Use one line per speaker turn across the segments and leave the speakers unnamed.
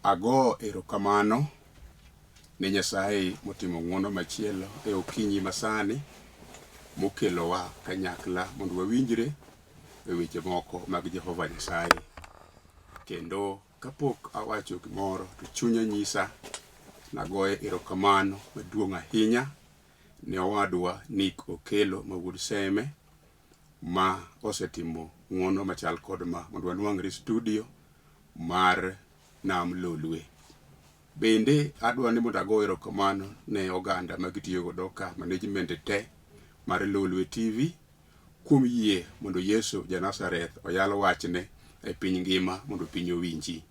Ago erokamano ne Nyasaye motimo ng'wono machielo e okinyi masani mokelowa kanyakla mondo wawinjre e weche moko mag Jehova Nyasaye. Kendo kapok awacho gimoro to chunya nyisa nagoye erokamano maduong' ahinya ne owadwa Nick Okelo ma wuod Seme ma osetimo ng'wono machal kod ma mondo wanwang're studio mar Nam Lolwe. Bende adwa ni mondo ago erokamano ne oganda magitiyo godo ka management te mar Lolwe TV kuom yie mondo Yesu ja Nazareth oyal wachne e piny ngima mondo piny owinji.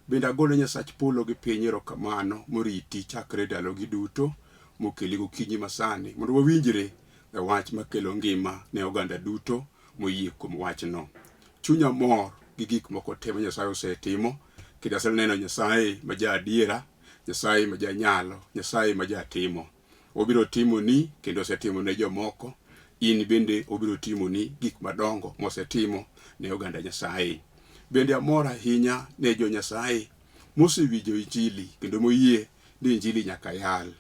Bende agone Nyasach polo gi piny erokamano moriti chakre ndalogi duto mokeli gokinyi masani mondo wawinjre e wach makelo ngima ne oganda duto moyie kuom wachno. Chunya mor gi gik moko te ma Nyasaye osetimo, kendo aseneno Nyasaye ma ja adiera, Nyasaye ma ja nyalo, Nyasaye ma ja timo. Obiro timoni kendo osetimo ne jomoko, in bende obiro timoni gik madongo mosetimo ne oganda Nyasaye. Bende amor ahinya ne jo Nyasaye mosewinjo injili kendo moyie ni injili nyaka yal.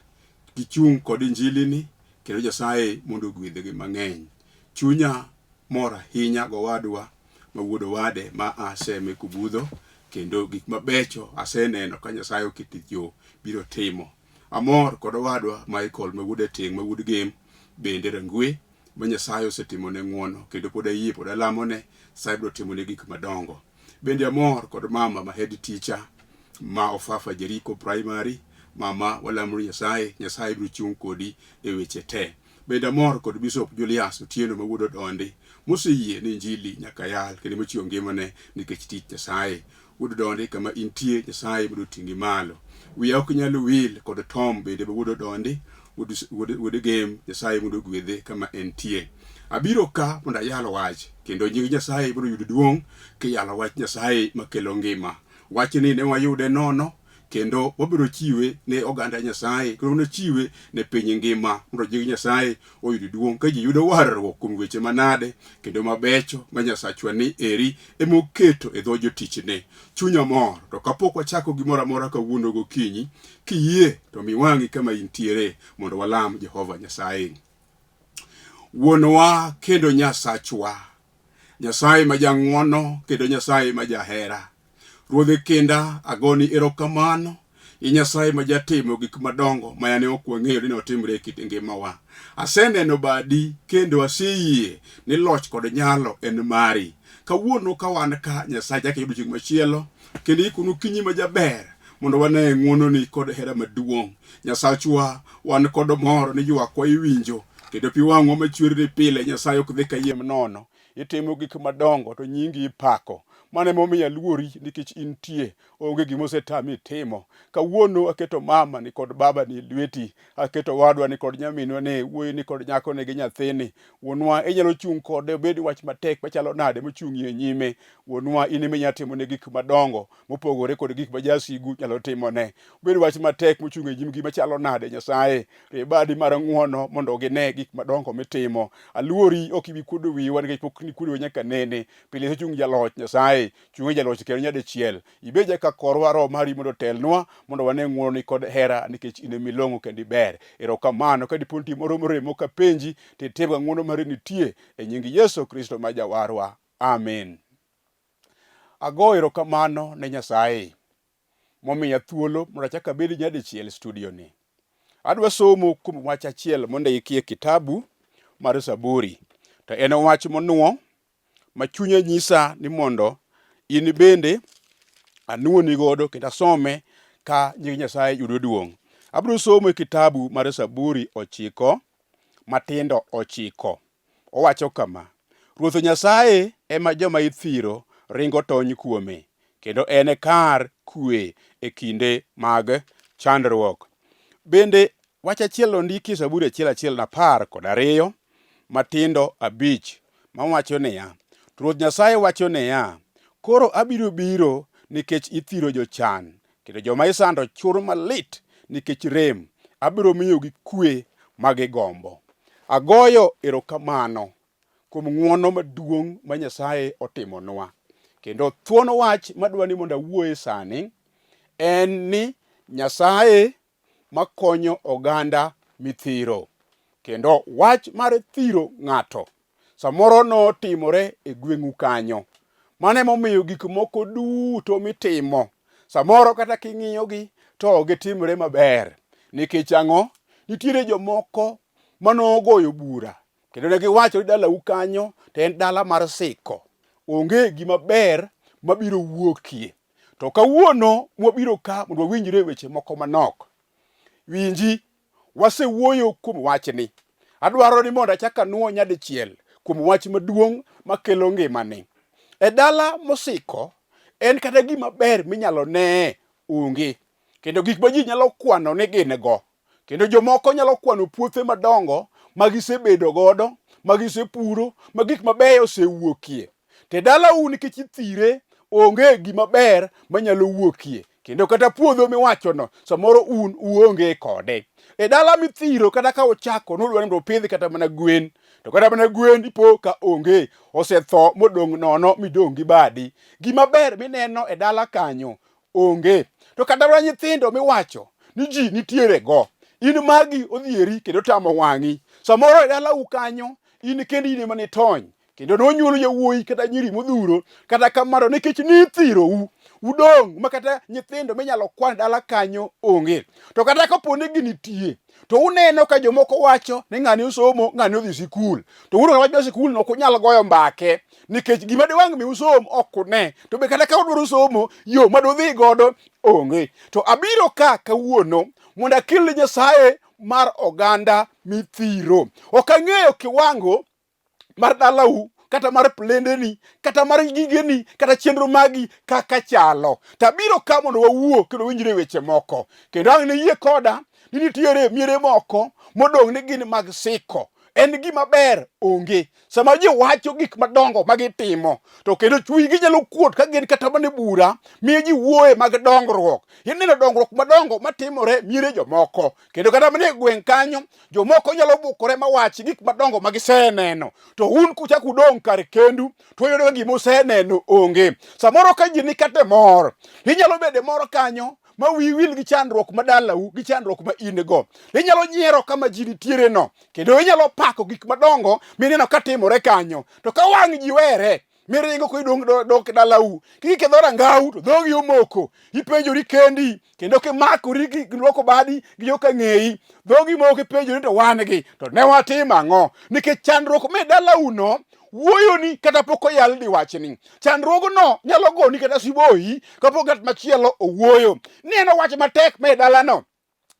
Gichung' kod injili ni kendo Nyasaye mondo ogwedhgi mang'eny. Chunya mor ahinya gowadwa ma wuod owade ma Seme Kubudho, kendo gik mabecho aseneno ka Nyasaye oketo jo biro timo. Amor kod owadwa Michael ma wuod Ting' ma wuod Gem bende Rangwe ma Nyasaye osetimo ne ng'wono kendo pod ayie pod alamone Nyasaye biro timo ne gik madongo. Bende amor kod mama ma head teacher ma Ofafa Jericho Primary, mama walamuru Nyasaye, Nyasaye biro chung' kodi e weche te. Bende amor kod Bishop Julius Otieno ma wuod Donde moseyie ni injili nyaka yal kendo mochiwo ngimane nikech tich Nyasaye. Wuod Donde kama intie Nyasaye biro ting'i malo. Wiya ok nyal wil kod Tom bende ma wuod Donde, wuod Gem, Nyasaye mondo gwedhe kama entie. Abiro ka mondo ayalo wach kendo nying Nyasaye biro yudo duong' kiyalo wach Nyasaye makelo ngima. Wachni ne wayude nono kendo wabiro chiwe ne oganda Nyasaye, kendo nochiwe ne piny ngima mondo nying Nyasaye oyud duong' ka ji yudo warruok kuom weche manade kendo mabecho ma Nyasachwa ni eri emoketo e dho jotichne. Chunya mor, to kapok wachako gimoro amora kawuono gokinyi, kiyie to miwang'i kama intiere mondo walam Jehova Nyasaye. Wuonwa kendo Nyasachwa, Nyasaye ma jang'wono kendo Nyasaye ma jahera, Ruodhe kenda agoni erokamano, i Nyasaye ma jatimo gik madongo ma ne ok wang'eyo ni otimre e kit ngimawa. Aseneno badi kendo aseyie ni loch kod nyalo en mari. Kawuono ka wan ka Nyasaye chako yudo chieng' machielo kendo ikunu kinyi ma jaber mondo wane ng'wononi kod hera maduong'. Nyasachwa, wan kod mor ni ywakwa iwinjo kendo pi wang'wa machwer pile. Nyasaye ok dhi kayiem nono, itimo gik madongo to nyingi ipako. Mane momiyo aluori nikech intie, onge gima osetami timo. Kawuono aketo mama ni kod baba ni lweti, aketo wadwa ni kod nyaminwa ni, wuoyi ni kod nyako ni gi nyathini. Wuonwa inyalo chung' kode obed wach matek machalo nade mochung'ie e nyime. Wuonwa in ema inyalo timo ne gik madongo mopogore kod gik ma jasigu nyalo timone. Obed wach matek mochung' e nyimgi machalo nade, Nyasaye rie badi mar ng'wono mondo gine gik madongo mitimo. Aluori ok ibi kuodo wiwa nikech pok nikuodo nyaka nene. Pile ichung' jaloch Nyasaye, chungi jaloch kendo nyadichiel. Ibeja ka korwa Roho mari mondo telnwa mondo wane ng'wononi kod hera nikech in emilong'o kendo iber. Erokamano ka dipo ni moro moremo ka penji titimga ng'wono mari nitie e nying Yesu Kristo ma jawarwa. Amen. Ago erokamano ne Nyasaye momiya thuolo mondo achak abed nyadichiel e studio ni. Adwa somo kuom wach achiel mondiki e kitabu mar Zaburi. To en wach monuo ma chunya nyisa ni mondo in bende anuoni godo kendo asome ka nying Nyasaye yudo duong'. Abiro somo e kitabu mar Zaburi 9 matindo 9. Owacho kama: Ruoth Nyasaye ema joma ithiro ringo tony kuome, kendo en e kar kwe e kinde mag chandruok. Bende wach achiel ondiki e Zaburi 1:12 matindo 5 mawacho niya: Ruoth Nyasaye wacho niya, koro abiro biro nikech ithiro jochan, kendo joma isando chur malit nikech rem, abiro miyogi kwe ma gigombo. Agoyo erokamano kuom ng'wono maduong' ma Nyasaye otimonwa. Kendo thuon wach madwa ni mondo awuoye sani en ni Nyasaye makonyo oganda mithiro. Kendo wach mar thiro ng'ato samoro notimore e gweng'u kanyo. Mane momiyo gik moko duto mitimo samoro kata king'iyogi to gitimore maber. Nikech ang'o? Nitiere jomoko manogoyo bura kendo ne giwacho ni dalau kanyo to en dala mar siko, onge gima ber mabiro wuokie. To kawuono mwabiro ka mondo wawinjre weche moko manok. Winji, wasewuoyo kuom wachni. Adwaro ni mondo achak anuo nyadichiel kuom wach maduong' makelo ngimani. E dala mosiko en kata gima ber minyalo nee onge. Kendo gik ma ji nyalo kwano ni gin go. Kendo jomoko nyalo kwano puothe madongo magisebedo godo, magisepuro, ma gik mabeyo osewuokie. Te dala u nikech ithire onge gima ber manyalo wuokie. Kendo kata puodho miwachono samoro un uonge kode. E dala mithiro kata ka ochako nodwani mondo opidh kata mana gwen. To kata mana gwen ipo ka onge, osetho modong' nono midong' gi badi. Gima ber mineno e dala kanyo onge. To kata mana nyithindo miwacho ni ji nitiere go, in magi odhieri kendo tamo wang'i. Samoro e dala u kanyo in kendi in ema nitony. Kendo nonyuolo yawuoyi kata nyiri modhuro kata kamano nikech nithiro u. Udong' ma kata nyithindo minyalo kwan dala kanyo onge. To kata kaponi ginitie, to uneno ka jomoko wacho ni ng'ani osomo, ng'ani odhi sikul. To uru ng'ama dhi sikul no kunyal goyo mbake nikech gima diwang' mi usom ok une. To be kata ka udwaro somo, yo madudhi godo onge. To abiro ka kawuono mondo akel Nyasaye mar oganda mithiro. Ok ang'eyo kiwango mar dalau kata mar plendeni, kata mar gigeni, kata chenro magi kaka chalo. Tabiro ka mondo wawuo kendo winjre weche moko. Kendo ang' ne yie koda ni nitiere miere moko modong' ni gin mag siko. En gima ber onge. Sama ji wacho gik madongo magitimo, to kendo chunygi nyalo kuot ka gin kata mana bura, miyo ji wuoye mag dongruok. Ineno dongruok madongo matimore miere jomoko. Kendo kata mana e gweng' kanyo, jomoko nyalo bukore mawach gik madongo magiseneno. To un kuchak udong' kar kendu, to uyudo gima useneno onge. Samoro ka ji ni kata mor, inyalo bede mor kanyo, ma wi wil gi chandruok madalau gi chandruok ma in go. Inyalo nyiero kama ji nitiere no. Kendo inyalo pako gik madongo mineno katimore kanyo. To ka wang' ji were, miringo kuidong' dalau. Kiki dho rangau to dhogi omoko. Ipenjori kendi. Kendo kimakori giluoko badi gi joka ng'eyi. Dhogi moko ipenjori to wan gi. To ne watim ang'o? Nikech chandruok me dalau no, wuoyo ni kata pok oyal di wachni. Chandruogno nyalo goni kata siboi kapok ng'at machielo owuoyo. Neno wach matek me dalano.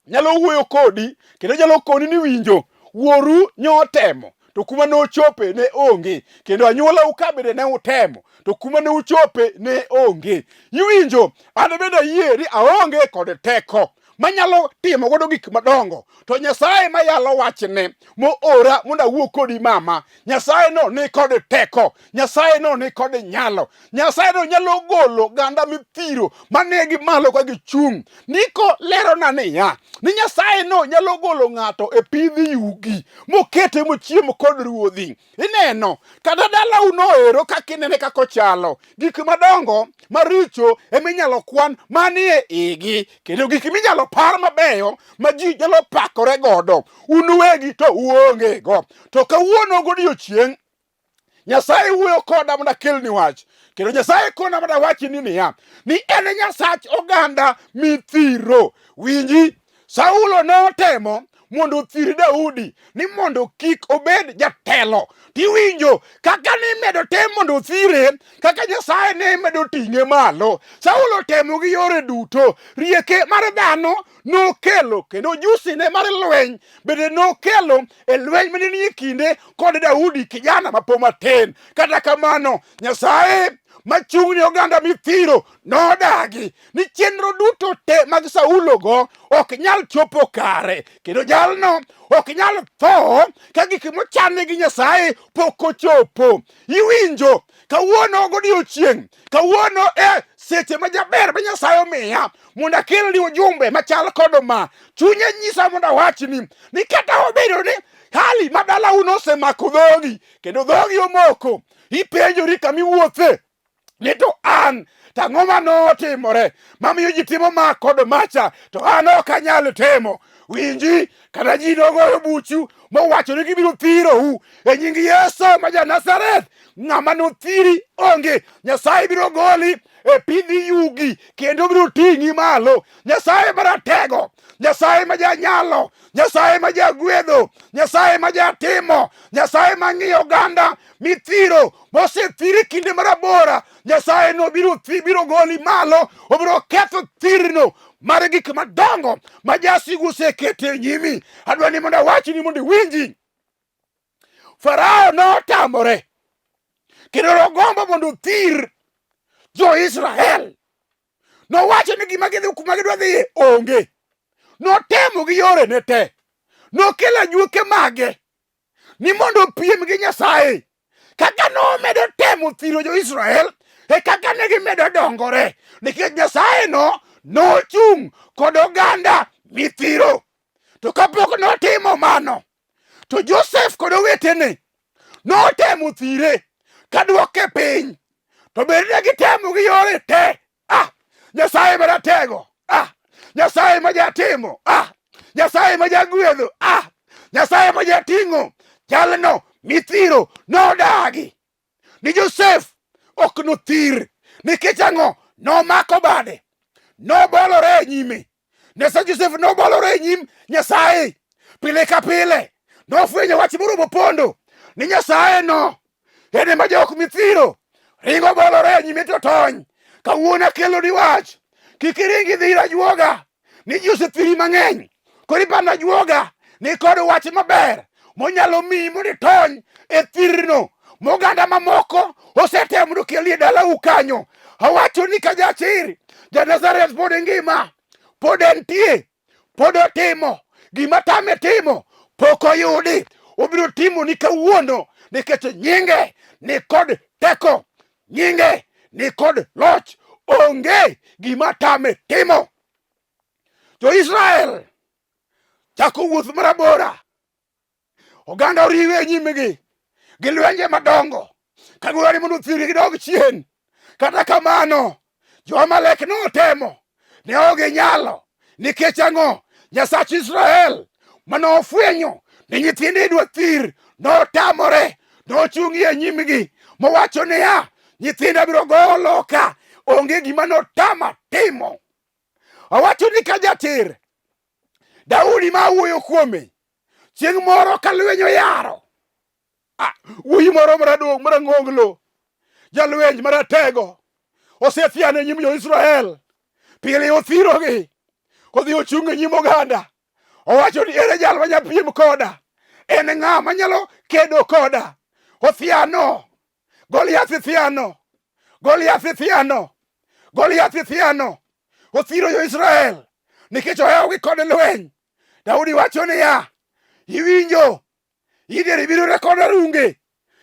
Nyalo wuoyo kodi kendo nyalo koni ni winjo. Wuoru nyotemo to kuma nochope ne onge. Kendo anyuola ukabede ne utemo to kuma ne uchope ne onge. Iwinjo, an bende ayie ni aonge kod teko manyalo timo godo gik madongo. To Nyasaye mayalo wachne mo ora mondo awuo kodi mama. Nyasaye no ni kod teko. Nyasaye no ni kod nyalo. Nyasaye no nyalo golo ganda mithiro manegi malo ka gichung'. Niko lero na niya, ni Nyasaye no nyalo golo ng'ato e pidhi yugi mokete mochiemo kod ruodhi. Ineno, kata dala unoero kakinene kakochalo. Gik madongo maricho eminyalo kwan manie igi. Kendo gik minyalo par mabeyo ma ji nyalo pakore godo. Unuwegi to uonge go. To kawuono godiochieng' Nyasaye wuoyo koda mondo akelni wach. Kendo Nyasaye kona mondo awachi ni niya, ni en Nyasach oganda mithiro. Winji, Saulo notemo mondo othir Daudi ni mondo kik obed jatelo. Tiwinjo kaka ne medo tem mondo othire, kaka Nyasaye ne medo ting'e malo. Saulo temo gi yore duto. Rieke mar dhano nokelo, kendo jusine mar lweny bende nokelo e lweny mane nie kinde kod Daudi kijana mapo matin. Kata kamano, Nyasaye machung' ni oganda mithiro nodagi ni chenro duto te mag Saulo go ok nyal chopo kare. Kendo jalno ok nyal tho ka gik mochanne gi Nyasaye pok ochopo. Iwinjo, kawuono godiochieng', kawuono seche ma jaber ma Nyasaye omiya mondo akelni ujumbe machal kod ma. Chunye nyisa mondo awachni ni kata obedo ni hali madala uno osemako dhogi, kendo dhogi omoko, ipenjori kamiwuothe
ni to an tang'o manotimore mamiyo ji timo ma kod macha to an ok anyal timo. Winji, kata ji nogoyo buchu mowacho ni gibiro thirou e nying Yesu ma ja Nazareth. Ng'ama nothiri onge. Nyasaye biro goli e pidhi yugi kendo biro ting'i malo. Nyasaye maratego, Nyasaye ma janyalo, Nyasaye ma jagwedho, Nyasaye ma jatimo, Nyasaye mang'iyo oganda mithiro mosethiri kinde marabora. Nyasaye no biro goli malo, obiro ketho thirno mar gik madongo ma jasigu oseketo e nyimi. Adwa ni mondo awachi ni mondo iwinji. Farao notamore kendo nogombo mondo othir jo-Israel. Nowacho ni gima gidwa dhiye onge. Notemo gi yore ne te. Nokelo ajuoke mage ni mondo opiem gi Nyasaye. Kaka nomedo temo thiro jo-Israel e kaka ne gimedo dongore, nikech Nyasaye nochung' kod oganda mithiro. To kapok notimo mano, to Joseph kod owetene notemo thire kaduoke piny. To bende gitemo gi yore te. Nyasaye maratego, Nyasaye ma jatimo, Nyasaye ma jagwedho, Nyasaye ma jating'o jalno mithiro nodagi ni Joseph ok nothir. Nikech ang'o? Nomako bade, nobolore e nyime. Nesa Joseph nobolore e nyim Nyasaye pile ka pile. Nofwenyo wach moro pondo ni Nyasaye ene ma jok mithiro ringo bolore e nyime to tony. Kawuono akelo ni wach, kik iringi dhi ir ajuoga ni ji osethiri mang'eny. Koro ipando ajuoga ni kod wach maber monyalo miyi mondo itony e thirno moganda mamoko osetemo mondo okel e dalau kanyo. Awacho ni ka jachir ja Nazareth pod ngima, pod entie, pod otimo gima tame timo, pok oyudi. Obiro timo ni kawuono nikech nyinge ni kod teko, nyinge ni kod loch. Onge gima tame timo. Jo-Israel chako wuoth marabora. Oganda oriwe e nyimgi gi lwenje madongo kagwari mondo thiri gidog chien. Kata kamano jo-Amalek notemo, ne oge nyalo. Nikech ang'o? Nyasach Israel manofwenyo ni nyithinde idwa thir notamore. Nochung'i e nyimgi mowacho niya, nyithinda biro go loka. Onge gima notama timo. Awacho ni ka jatir Daudi ma wuoyo kuome, chieng' moro ka lweny oyaro, wuoyi moro maradong' marang'onglo, jalweny maratego, osethiano e nyim jo-Israel. Pile othirogi, odhi ochung' e nyim oganda. Owacho ni ere jal manya piem koda, en ng'a manyalo kedo koda. Othiano, Goliath ithiano, Goliath ithiano, Goliath ithiano. Othiro jo-Israel nikech ohewogi kod lweny. Daudi wacho niya, iwinjo, ideri biro rekod arunge,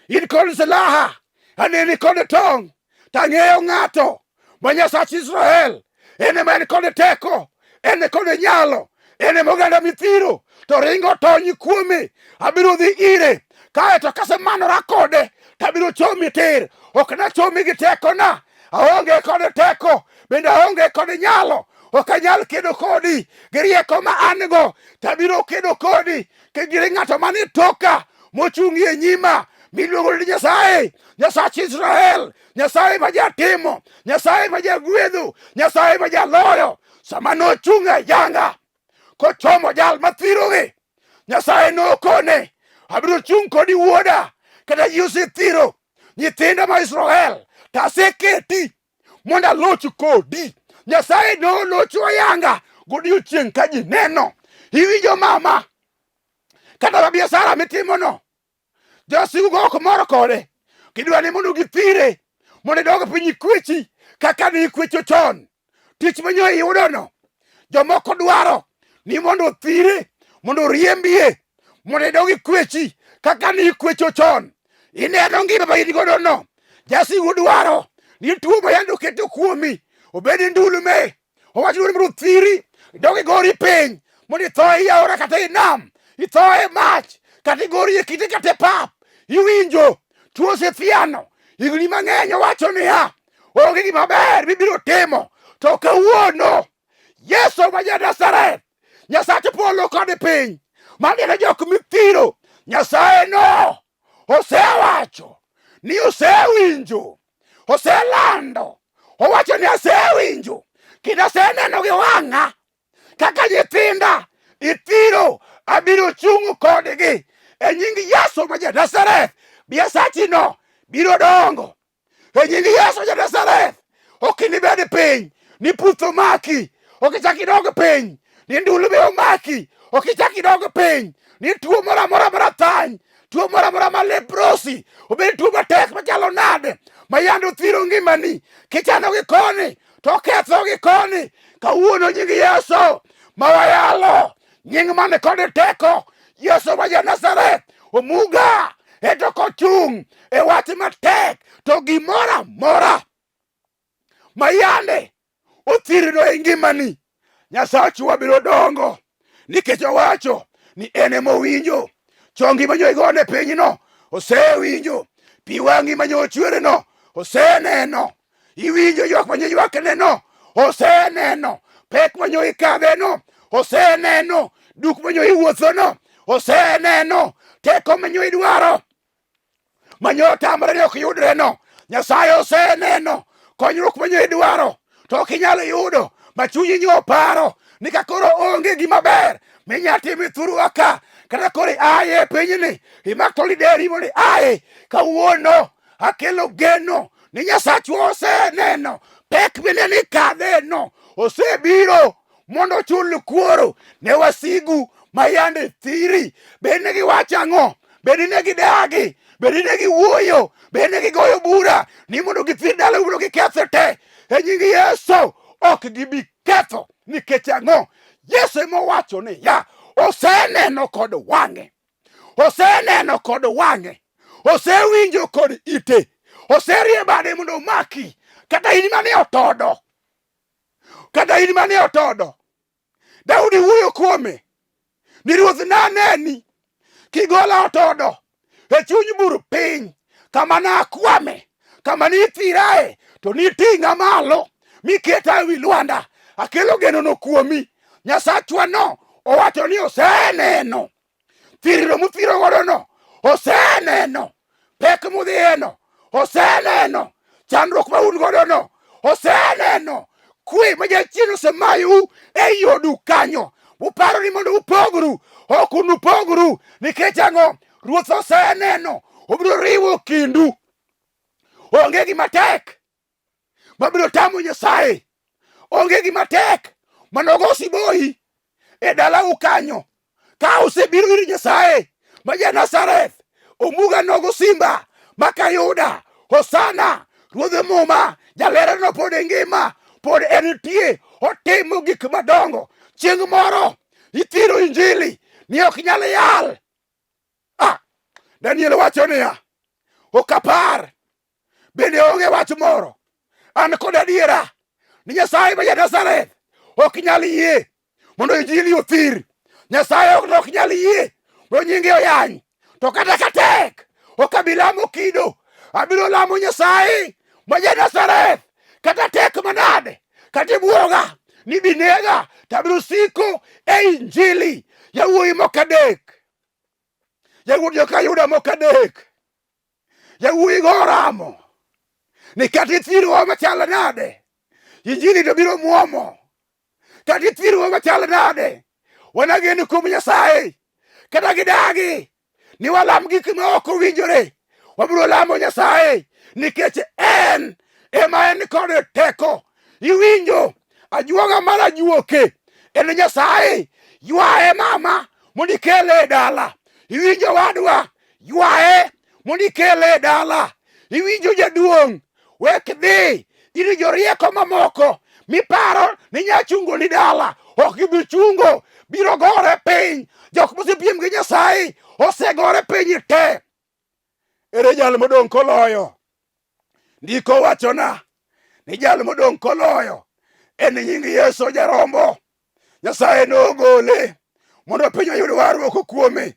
in kod silaha, aneni kod tong'. Tang'eyo ng'ato ma Nyasach Israel, ene ma en kod teko, ene kod nyalo, ene moganda mithiro to ringo tony kuome. Abiro dhi ire, kaeto kasemanora kode tabiro chomi tir. Ok nachomi gi tekona, aonge kod teko, bende aonge kod nyalo. Ok anyal kedo kodi gi rieko ma an go, tabiro kedo kodi kegire ng'ato mani toka mochung'i e nyima miluongo ni Nyasaye, Nyasach Israel, Nyasaye ma jatimo, Nyasaye ma jagwedho, Nyasaye ma jaloyo. Sama nochung' e janga kochomo jal mathirogi, Nyasaye nokone, abiro chung' kodi wuoda. Kata ji osethiro nyithinda ma Israel, taseketi mondo aloch kodi. Nyasaye nolocho ayanga godiochieng' ka ji neno. Iwinjo mama, kata biashara mitimono, josigu go ok mor kode. Kidwa ni mondo githire mondo idog piny ikwechi kaka ne ikwecho chon. Tich manyo iyudono, jomoko dwaro ni mondo othire, mondo oriembie, mondo idog ikwechi kaka ne ikwecho chon. Ineno ngima ma in godo no, jasigu dwaro ni tuo ma yando keto kuomi obed ndulume. Owacho ni mondo thiri, idog igori piny mondo itho e aora kata e nam, itho e mach kata igori e kite kata e pap. Iwinjo, tuo osethiano higni mang'eny. Owacho niya, onge gima ber mibiro timo. To kawuono Yesu ma ja-Nazareth, Nyasach polo kod piny, mang'e jok mithiro, Nyasaye no osewacho ni osewinjo, oselando, owacho ni asewinjo, kendo aseneno gi wang'a kaka nyithinda ithiro abiro chung' kodgi e nying Yesu ma ja-Nazareth. Biasachino biro dongo e nying Yesu ja-Nazareth. Ok inibed piny ni puth omaki, ok ichak idog piny ni ndulu be omaki, ok ichak idog piny ni tuo moro amora marathany, tuo moro amora ma leprosi, obed tuo matek machalo nade, ma yando thiro ngimani, kichano gi koni to ketho gi koni. Kawuono nying Yesu ma wayalo, nying mane kod teko, Yesu ma ja-Nazareth, omuga eto kochung' e wach matek. To gimoro amora ma yande othirno e ngimani, Nyasachwa biro dongo, nikech owacho ni en ema owinjo. Chongi manyo igone pinyno osewinjo, pi wang'i manyo ochwereno oseneno, iwinjo ywak manyo ywakneno oseneno, pek manyo ikadheno oseneno, duk manyo iwuothono oseneno, teko manyo idwaro manyo tamre ni ok yudreno, Nyasaye oseneno, konyruok manyo idwaro to ok inyalo yudo, ma chunyi nyo paro ni ka koro onge gima ber minya timo thurwa ka, kata koro aye pinyni imak lideri mondo aye. Kawuono akelo geno ni Nyasachwa oseneno, pek bende ni kadheno osebiro mondo ochul kuoro ne wasigu ma yande thiri. Bende giwacho ang'o? Bende ne gidagi, bende ne giwuoyo, bende gigoyo bura ni mondo githir dala mondo gikethe te. E nying Yesu ok gibi ketho, nikech ang'o? Yesu ema owacho ni ya oseneno kod wang'e, oseneno kod wang'e, osewinjo kod ite, oserie bade mondo omaki. Kata in mane otodo, kata in mane otodo, Daudi wuoyo kuome ni Ruoth naneni kigola otodo e chuny bur piny, kama nakwame, kama nithirae, to niting'a malo miketa ewi lwanda. Akelo genono kuomi. Nyasachwa no owacho ni oseneno thirno muthiro godono, oseneno pek mudhieno, oseneno chandruok ma un godono, oseneno kwe ma jachien osemayu e yodu kanyo. Uparo ni mondo upogru, ok unupogru, nikech ang'o? Ruoth oseneno, obiro riwo kindu. Onge gima tek mabiro tamo Nyasaye, onge gima tek manogo siboi e dalau kanyo. Ka usebiro ir Nyasaye ma ja-Nazareth, omuga nogo simba makayuda, Hosana, Ruodh Muma, jalerano pod e ngima, pod entie, otimo gik madongo. Chieng' moro ithiro injili ni ok nyal yal. Daniel wacho niya, ok apar bende onge wach moro, an kod adiera ni Nyasaye ma ja-Nazareth ok nyal yie mondo injili othir. Nyasaye ok nyal yie mondo nyinge oyany. To kata katek ok abilamo kido, abiro lamo Nyasaye ma ja-Nazareth. Kata tek manade, kata ibwoga ni binega, tabiro siko e injili. Yawuoyi moko adek, yawuot joka-Yuda moko adek, yawuoyi go oramo ni kata ithirwa machal nade, injili to biro muomo. Kata ithirwa machal nade, wanageno kuom Nyasaye. Kata gidagi ni walam gik ma ok owinjore, wabiro lamo Nyasaye, nikech en ema en kod teko. Iwinjo ajuoga mar ajuoke en Nyasaye. Ywae mama mondo ikele e dala. Iwinjo wadwa, ywae mondo ikele e dala. Iwinjo jaduong', wek dhi ir jorieko mamoko miparo ni nyachungo ni dala, ok gibi chungo, biro gore piny. Jok mosepiem gi Nyasaye osegore piny te. Ere jal modong' koloyo? Ndiko wachona ni jal modong' koloyo en nying Yesu jarombo. Nyasaye nogole mondo piny oyud warruok kuome.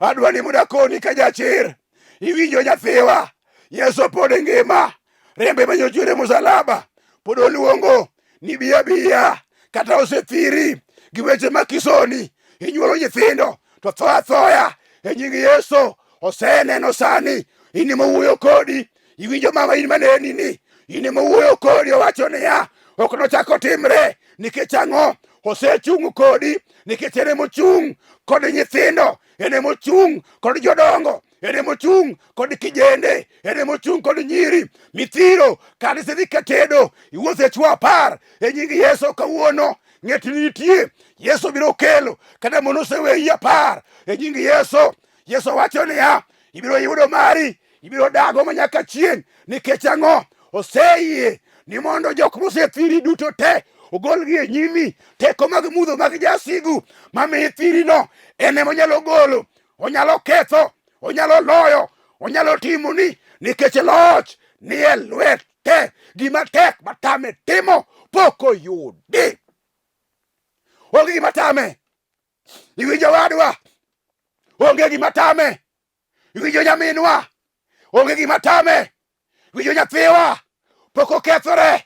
Adwa ni mondo akoni ka jachir, iwinjo nyathiwa, Yesu pod e ngima. rembe manyochwere musalaba pod oluongo ni biya biya, kata osethiri gi weche makisoni inyuolo nyithindo to tho athoya e nying Yesu. Oseneno sani, in ema owuoyo kodi, iwinjo mama in maneni ni, in ema owuoyo kodi, owacho niya ok nochako timre nikech ang'o? Osechung' kodi nikech en emochung' kod nyithindo, en emochung' kod jodongo, en emochung' kod kijende, en emochung' kod nyiri mithiro. Kane isedhi katedo iwuotho e chwo 10 e nying Yesu kawuono, ng'et nitie Yesu biro kelo. Kata mono oseweyi 10 e nying Yesu, Yesu wacho niya ibiro yudo mari, ibiro dago manyaka chieng'. Nikech ang'o? Oseyie ni mondo jok mosethiri duto te ogolgi e nyimi. Teko mag mudho mag jasigu mamiyi thirino en ema onyalo golo, onyalo ketho, onyalo loyo, onyalo timoni, nikech loch ni e lwete. Gima tek matame timo pok oyudi. Onge gima tame. Iwinjo wadwa? Onge gima tame. Iwinjo nyaminwa? Onge gima tame. Iwinjo nyathiwa? Pok okethore.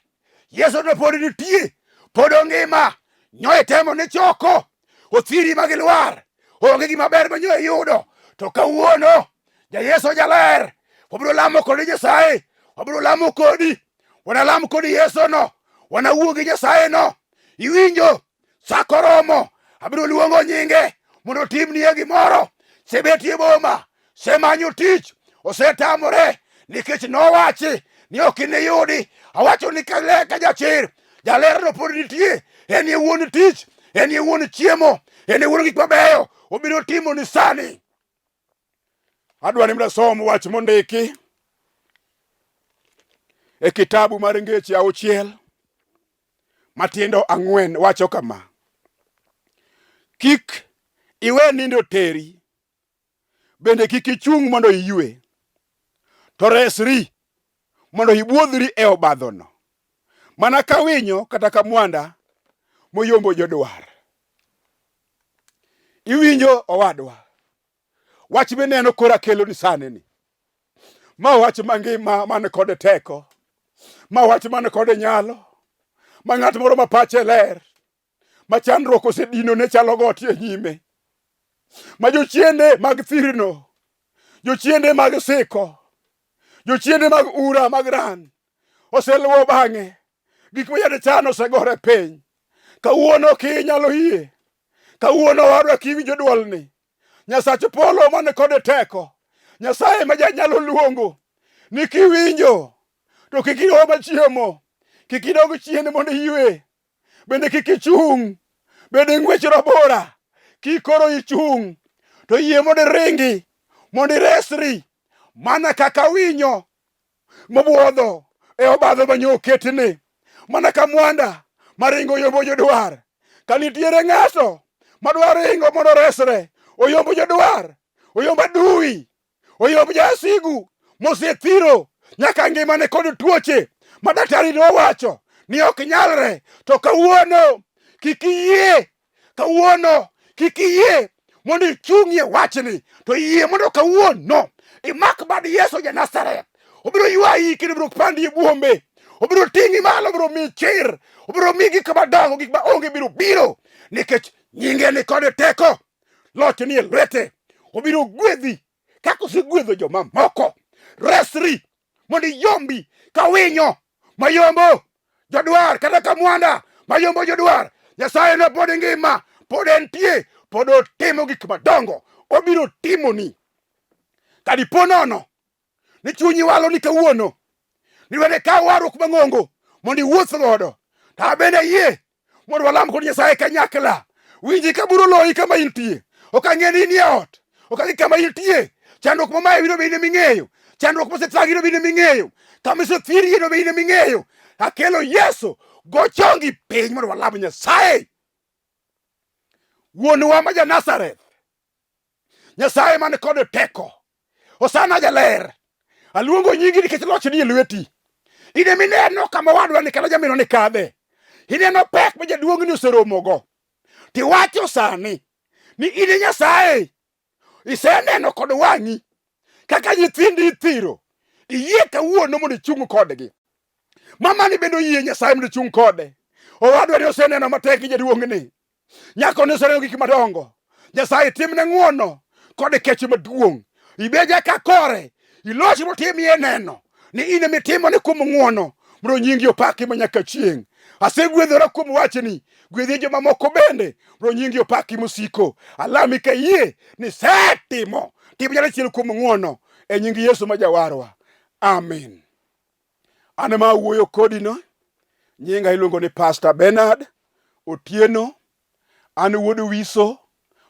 Yesu no pod nitie, pod ongima. Nyoye temo ni choko othiri magilwar. Onge gima ber ma nyoye yudo. To kawuono ja Yesu jaler, wabiro lamo kodi Nyasaye, wabiro lamo kodi, wanalam kodi Yesu no, wanawuo gi Nyasaye no. Iwinjo? Sa koromo abiro luongo nyinge mondo timnie gimoro. Sebetie boma, semanyo tich, osetamore nikech nowachi ni ok iniyudi. Awacho ni ka jachir, jaler no pod nitie. En ye wuon tich, en ye wuon chiemo, en ye wuon gik mabeyo. Obiro timo ni sani. Adwa ni mrasom wach mondiki e kitabu mar Ngeche 6 matindo 4. Wacho kama: kik iwe nindo teri, bende kik ichung' mondo iyue, to resri mondo ibwodhri e obadhono, mana ka winyo kata ka mwanda moyombo jodwar. Iwinjo owadwa? Wach mineno kora kelo ni sani ni. Ma wach mangima man kod teko, ma wach man kod nyalo, ma ng'at moro ma pache ler, ma chandruok osedino ne chalo got e nyime, ma jochiende mag thirno, jochiende mag siko, jochiende mag ura mag ran oseluwo bang'e. Gik ma yade chano osegore piny. Kawuono kinyalo yie, kawuono wadwa kiwinjo dwolni, Nyasach polo man kod teko, Nyasaye ma janyalo luongo ni kiwinjo to kik idog chiemo, kik idog chien mondo iyue, bende kik ichung', bende ng'wech rabora kik koro ichung', to yie mondo ringi mondo iresri mana kaka winyo mobwodho e obadho manyo oketne, mana ka mwanda maringo yombo jodwar. Ka nitiere ng'ato madwar ringo mondo resre, oyombo jodwar, oyombo adui, oyombo jasigu mosethiro nyaka ngimane kod tuoche ma daktari nowacho ni ok nyalre. To kawuono kik iyie, kawuono kik iyie mondo ichung'ie wachni, to iyie mondo kawuono imak bad Yesu ja Nazareth. Obiro ywayi kendo obiro pandi e buombe, obiro ting'i malo, obiro miyi chir, obiro miyi gik madongo, gik ma onge biro biro, nikech nyinge ni kod teko, loch ni e lwete. Obiro gwedhi kaka osegwedho joma moko. Resri mondo iyombi ka winyo mayombo jodwar, kata ka mwanda mayombo jodwar. Nyasaye no pod ngima, pod entie, pod otimo gik madongo. Obiro timoni. Kadipo nono ni chunyi walo ni kawuono, ni wene ka warruok mang'ongo mondo iwuoth godo, ta bende yie mondo walam kod Nyasaye kanyakla. Winji kaburo loyi kama intie. Ok ang'e ni inie ot, ok ang'e kama intie. Chandruok mamaye biro bende ming'eyo, chandruok mosethagi biro bende ming'eyo, kama isethiri biro bende ming'eyo. Akelo Yesu, go chongi piny mondo walam Nyasaye. Wuonwa ma ja Nazareth, Nyasaye man kod teko, osana jaler, aluongo nyingi nikech loch ni e lweti. Ine mineno kama wadwa ni kata jamino ni kadhe. Ineno pek ma jaduong'ni oseromogo. Tiwacho sani ni ine Nyasaye iseneno kod wang'i kaka nyithindi ithiro. Iyie kawuono mondo ichung' kodgi. Mama ni bendo yie Nyasaye mondo chung kode. Owadwa ni oseneno matek gi jaduong' ni. Nyako ni oseneno gik madongo. Nyasaye timne ng'wono kod kech maduong'. Ibeje ka kore. Ilochi motim ye neno. Ni ine mitimo ni kuom ng'wono. Mondo nyingi opaki manyaka chieng'. Asegwedhora kuom wachni. Gwedhi joma moko bende. Mondo nyingi opaki mosiko. Alami ka yie ni setimo. Tim jana chiel kuom ng'wono. E nying Yesu ma jawarwa. Amen. Ane ma wuoyo kodi no. Nyinga iluongo ni Pastor Benard Otieno. An wuod Wiso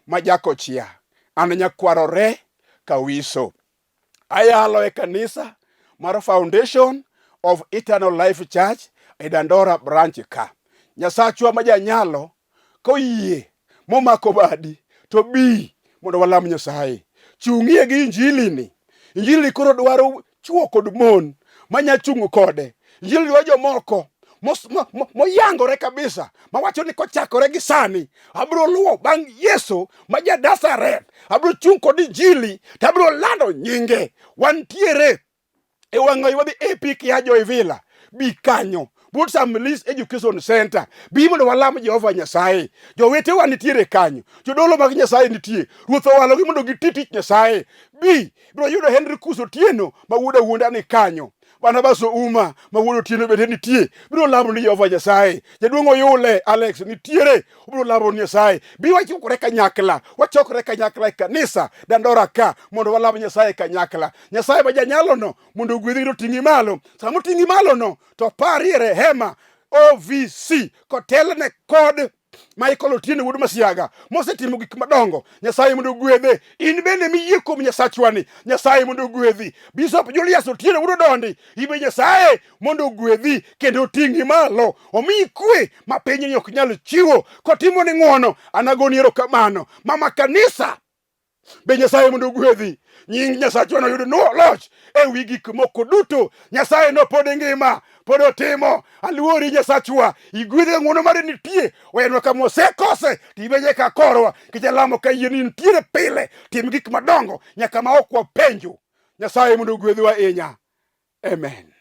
ma Jakochia. An nyakwarore ka Wiso. Ayalo e kanisa mar Foundation of Eternal Life Church e Dandora branch ka. Nyasachwa ma janyalo koyie momako badi to bi mondo walam Nyasaye. Chung'ie gi injili ni. Injili koro dwaro chuo kod mon manya chungu kode. Injili dwaro jomoko moyangore kabisa mawacho ni kochakore gi sani abiro luwo bang' Yesu ma ja Nazareth. Abiro chung kod injili to abiro lando nyinge. Wantiere e wang'ayo wadhi Epic ya Joivila. Bi kanyo But Families Education Center. Bi mondo walam Jehova Nyasaye. Jowete wa nitiere kanyo. Jodolo mag Nyasaye nitie. Ruoth owalogi mondo gititich Nyasaye. Bi biro yudo Henry Kuso Tieno ma wuoda wuonda ni kanyo. Banabaso Uma ma wuoda Tieno bende nitie. Biro lamo ni Jehova Nyasaye. Jaduong' Oyule Alex nitiere. Biro lamo ni Nyasaye. Bi wachokore kanyakla. Wachokore kanyakla e kanisa Dandora ka mondo walam Nyasaye kanyakla. Nyasaye ma janyalo no mondo ogwedhi to ting'i malo. Samo ting'i malo no to pari rehema OVC kotelne kod Michael Otieno wuod Masiaga mosetimo gik madongo. Nyasaye mondo gwedhe. In bende miyie kuom Nyasachwani. Nyasaye mondo gwedhi. Bishop Julius Otieno wuod Dondi. Ibe Nyasaye mondo gwedhi kendo ting'i malo. Omi kwe ma piny ok nyal chiwo. Kotimo ni ng'wono anagoni erokamano. Mama kanisa be Nyasaye mondo gwedhi. Nying Nyasachwa no yudo loch e wi gik moko duto. Nyasaye no pod ngima, pod otimo. Aluori Nyasachwa, igwedhe ng'wono mare nitie. Wenwa kama osekose, tibenye ka korwa. Kichalamo ka yie nitiere pile. Tim gik madongo nyaka ma ok wapenjo. Nyasaye mondo gwedhwa inya. Amen.